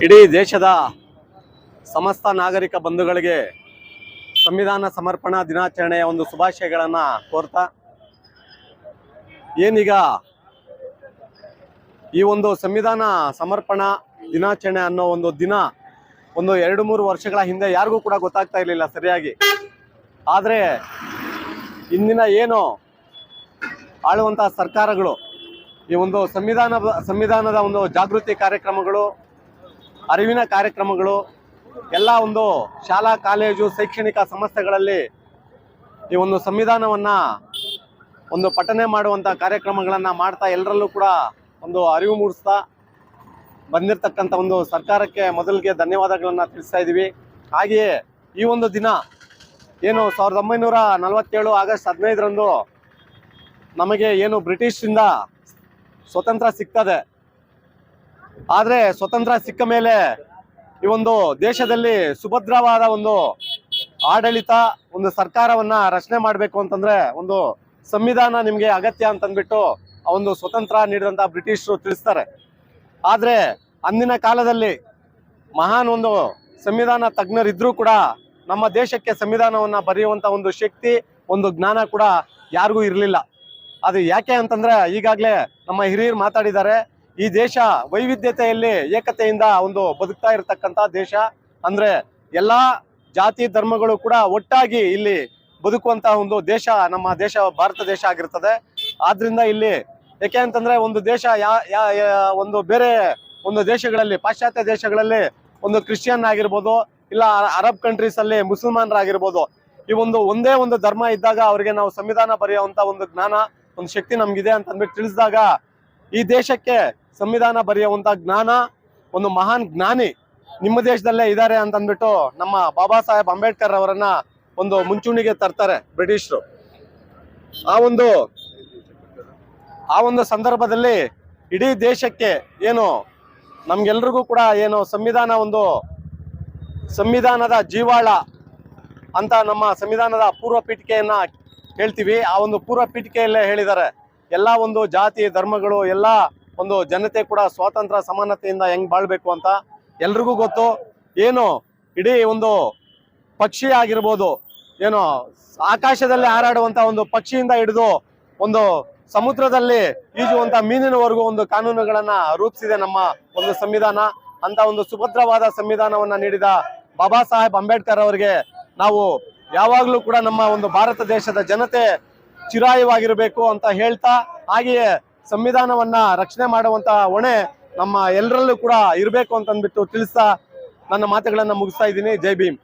ಇಡೀ ದೇಶದ ಸಮಸ್ತ ನಾಗರಿಕ ಬಂಧುಗಳಿಗೆ ಸಂವಿಧಾನ ಸಮರ್ಪಣಾ ದಿನಾಚರಣೆಯ ಒಂದು ಶುಭಾಶಯಗಳನ್ನು ಕೋರ್ತಾ, ಏನೀಗ ಈ ಒಂದು ಸಂವಿಧಾನ ಸಮರ್ಪಣಾ ದಿನಾಚರಣೆ ಅನ್ನೋ ಒಂದು ದಿನ ಒಂದು 2-3 ವರ್ಷಗಳ ಹಿಂದೆ ಯಾರಿಗೂ ಕೂಡ ಗೊತ್ತಾಗ್ತಾ ಇರಲಿಲ್ಲ ಸರಿಯಾಗಿ. ಆದರೆ ಇಂದಿನ ಏನು ಆಳುವಂತಹ ಸರ್ಕಾರಗಳು ಈ ಒಂದು ಸಂವಿಧಾನದ ಒಂದು ಜಾಗೃತಿ ಕಾರ್ಯಕ್ರಮಗಳು, ಅರಿವಿನ ಕಾರ್ಯಕ್ರಮಗಳು ಎಲ್ಲ ಒಂದು ಶಾಲಾ ಕಾಲೇಜು ಶೈಕ್ಷಣಿಕ ಸಂಸ್ಥೆಗಳಲ್ಲಿ ಈ ಒಂದು ಸಂವಿಧಾನವನ್ನ ಒಂದು ಪಠನೆ ಮಾಡುವಂತ ಕಾರ್ಯಕ್ರಮಗಳನ್ನ ಮಾಡ್ತಾ ಎಲ್ಲರಲ್ಲೂ ಕೂಡ ಒಂದು ಅರಿವು ಮೂಡಿಸ್ತಾ ಬಂದಿರತಕ್ಕಂಥ ಒಂದು ಸರ್ಕಾರಕ್ಕೆ ಮೊದಲಿಗೆ ಧನ್ಯವಾದಗಳನ್ನ ತಿಳಿಸ್ತಾ ಇದ್ದೀವಿ. ಹಾಗೆಯೇ ಈ ಒಂದು ದಿನ ಏನು 1947 ಆಗಸ್ಟ್ 15ರಂದು ನಮಗೆ ಏನು ಬ್ರಿಟಿಷರಿಂದ ಸ್ವತಂತ್ರ ಸಿಗ್ತದೆ. ಆದರೆ ಸ್ವತಂತ್ರ ಸಿಕ್ಕ ಮೇಲೆ ಈ ಒಂದು ದೇಶದಲ್ಲಿ ಸುಭದ್ರವಾದ ಒಂದು ಆಡಳಿತ, ಒಂದು ಸರ್ಕಾರವನ್ನ ರಚನೆ ಮಾಡಬೇಕು ಅಂತಂದ್ರೆ ಒಂದು ಸಂವಿಧಾನ ನಿಮಗೆ ಅಗತ್ಯ ಅಂತಂದ್ಬಿಟ್ಟು ಆ ಒಂದು ಸ್ವತಂತ್ರ ನೀಡಿದಂತ ಬ್ರಿಟಿಷರು ತಿಳಿಸ್ತಾರೆ. ಆದ್ರೆ ಅಂದಿನ ಕಾಲದಲ್ಲಿ ಮಹಾನ್ ಒಂದು ಸಂವಿಧಾನ ತಜ್ಞರಿದ್ರೂ ಕೂಡ ನಮ್ಮ ದೇಶಕ್ಕೆ ಸಂವಿಧಾನವನ್ನ ಬರೆಯುವಂತ ಒಂದು ಶಕ್ತಿ, ಒಂದು ಜ್ಞಾನ ಕೂಡ ಯಾರಿಗೂ ಇರಲಿಲ್ಲ. ಅದು ಯಾಕೆ ಅಂತಂದ್ರೆ ಈಗಾಗಲೇ ನಮ್ಮ ಹಿರಿಯರು ಮಾತಾಡಿದ್ದಾರೆ, ಈ ದೇಶ ವೈವಿಧ್ಯತೆಯಲ್ಲಿ ಏಕತೆಯಿಂದ ಒಂದು ಬದುಕ್ತಾ ಇರತಕ್ಕಂತ ದೇಶ. ಅಂದ್ರೆ ಎಲ್ಲಾ ಜಾತಿ ಧರ್ಮಗಳು ಕೂಡ ಒಟ್ಟಾಗಿ ಇಲ್ಲಿ ಬದುಕುವಂತ ಒಂದು ದೇಶ ನಮ್ಮ ದೇಶ ಭಾರತ ದೇಶ ಆಗಿರ್ತದೆ. ಆದ್ರಿಂದ ಇಲ್ಲಿ ಯಾಕೆ ಅಂತಂದ್ರೆ ಒಂದು ದೇಶ ಒಂದು ಬೇರೆ ಒಂದು ದೇಶಗಳಲ್ಲಿ, ಪಾಶ್ಚಾತ್ಯ ದೇಶಗಳಲ್ಲಿ ಒಂದು ಕ್ರಿಶ್ಚಿಯನ್ ಆಗಿರ್ಬೋದು, ಇಲ್ಲ ಅರಬ್ ಕಂಟ್ರೀಸ್ ಅಲ್ಲಿ ಮುಸಲ್ಮಾನರಾಗಿರ್ಬೋದು, ಈ ಒಂದೇ ಒಂದು ಧರ್ಮ ಇದ್ದಾಗ ಅವರಿಗೆ ನಾವು ಸಂವಿಧಾನ ಬರೆಯುವಂತ ಒಂದು ಜ್ಞಾನ, ಒಂದು ಶಕ್ತಿ ನಮ್ಗಿದೆ ಅಂತ ಅಂದ್ಬಿಟ್ಟು ತಿಳಿಸಿದಾಗ ಈ ದೇಶಕ್ಕೆ ಸಂವಿಧಾನ ಬರೆಯುವಂತ ಜ್ಞಾನ, ಒಂದು ಮಹಾನ್ ಜ್ಞಾನಿ ನಿಮ್ಮ ದೇಶದಲ್ಲೇ ಇದ್ದಾರೆ ಅಂತ ಅಂದ್ಬಿಟ್ಟು ನಮ್ಮ ಬಾಬಾ ಸಾಹೇಬ್ ಅಂಬೇಡ್ಕರ್ ಅವರನ್ನ ಒಂದು ಮುಂಚೂಣಿಗೆ ತರ್ತಾರೆ ಬ್ರಿಟಿಷರು. ಆ ಒಂದು ಸಂದರ್ಭದಲ್ಲಿ ಇಡೀ ದೇಶಕ್ಕೆ ಏನು ನಮ್ಗೆಲ್ರಿಗೂ ಕೂಡ ಏನು ಸಂವಿಧಾನದ ಜೀವಾಳ ಅಂತ ನಮ್ಮ ಸಂವಿಧಾನದ ಪೂರ್ವ ಪೀಠಿಕೆಯನ್ನ ಹೇಳ್ತೀವಿ. ಆ ಒಂದು ಪೂರ್ವ ಪೀಠಿಕೆಯಲ್ಲೇ ಹೇಳಿದ್ದಾರೆ, ಎಲ್ಲಾ ಒಂದು ಜಾತಿ ಧರ್ಮಗಳು ಎಲ್ಲ ಒಂದು ಜನತೆ ಕೂಡ ಸ್ವಾತಂತ್ರ್ಯ ಸಮಾನತೆಯಿಂದ ಹೆಂಗ್ ಬಾಳ್ಬೇಕು ಅಂತ. ಎಲ್ರಿಗೂ ಗೊತ್ತು, ಏನು ಇಡೀ ಒಂದು ಪಕ್ಷಿ ಆಗಿರ್ಬೋದು, ಏನು ಆಕಾಶದಲ್ಲಿ ಹಾರಾಡುವಂತ ಒಂದು ಪಕ್ಷಿಯಿಂದ ಹಿಡಿದು ಒಂದು ಸಮುದ್ರದಲ್ಲಿ ಈಜುವಂತ ಮೀನಿನವರೆಗೂ ಒಂದು ಕಾನೂನುಗಳನ್ನ ರೂಪಿಸಿದೆ ನಮ್ಮ ಒಂದು ಸಂವಿಧಾನ. ಅಂತ ಒಂದು ಸುಭದ್ರವಾದ ಸಂವಿಧಾನವನ್ನ ನೀಡಿದ ಬಾಬಾ ಸಾಹೇಬ್ ಅಂಬೇಡ್ಕರ್ ಅವರಿಗೆ ನಾವು ಯಾವಾಗ್ಲೂ ಕೂಡ ನಮ್ಮ ಒಂದು ಭಾರತ ದೇಶದ ಜನತೆ ಚಿರಾಯವಾಗಿರ್ಬೇಕು ಅಂತ ಹೇಳ್ತಾ, ಹಾಗೆಯೇ ಸಂವಿಧಾನವನ್ನ ರಕ್ಷಣೆ ಮಾಡುವಂತ ಹೊಣೆ ನಮ್ಮ ಎಲ್ಲರಲ್ಲೂ ಕೂಡ ಇರಬೇಕು ಅಂತ ಅಂದ್ಬಿಟ್ಟು ತಿಳಿಸ್ತಾ ನನ್ನ ಮಾತುಗಳನ್ನ ಮುಗಿಸ್ತಾ ಇದ್ದೀನಿ. ಜೈ ಭೀಮ್.